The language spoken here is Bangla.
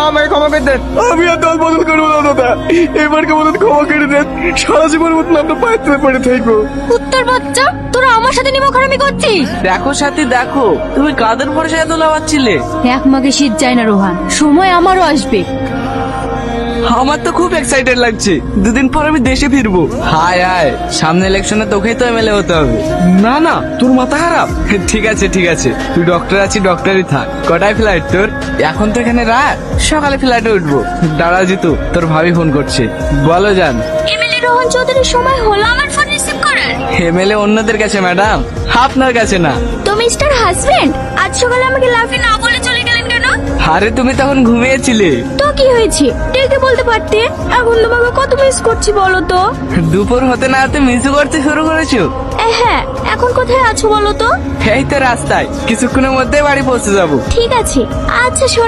আমাকে ক্ষমা করে দেন। আমি আর দল বদল করবো না দাদা, এবারকে মতন ক্ষমা করে দেন। সারা জীবন মতন আমরা পায়ের তলে পড়ে থাকবো। উত্তর বাচ্চা, তোরা আমার সাথে নিমখারামি করছিস? দেখো সাথী দেখো, তুমি কাদের ভরসায় এত লাফাচ্ছিলে? এক মাগে শীত যায় না রোহান, সময় আমারও আসবে। আমার তো খুব এক্সাইটেড লাগছে, দুদিন পর আমি দেশে ফিরবো। হায় হায়, সামনে ইলেকশনে তোকেই তো এমএলএ হতে হবে। না না, তোর মাথা খারাপ। ঠিক আছে ঠিক আছে, তুই ডক্টর আছিস, ডক্টরই থাক। কটায় ফ্লাইট তোর? এখন তো এখানে রাত, সকালে ফ্লাইটে উঠবো। দাঁড়া জিতু, তোর ভাবি ফোন করছে, বলো জান। এমএলএ রোহন চৌধুরীর সময় হলো আমার ফোন রিসিভ করার। এমএলএ অন্যদের কাছে ম্যাডাম, আপনার কাছে না। তো মিস্টার হাজবেন্ড, আজ সকালে আমাকে লাফে না বলে চলে গেলেন কেন? আরে তুমি তখন ঘুমিয়েছিলে। তো কি হয়েছে, ডেকে বলতে পারতে। এখন তোমাকে কত মিস করছি বলো তো। দুপুর হতে না হতে মিসু করতে শুরু করেছো? হ্যাঁ, এখন কোথায় আছো বলো তো? এই তো রাস্তায়, কিছুক্ষণের মধ্যে বাড়ি পৌঁছে যাবো। ঠিক আছে, আচ্ছা শোনো।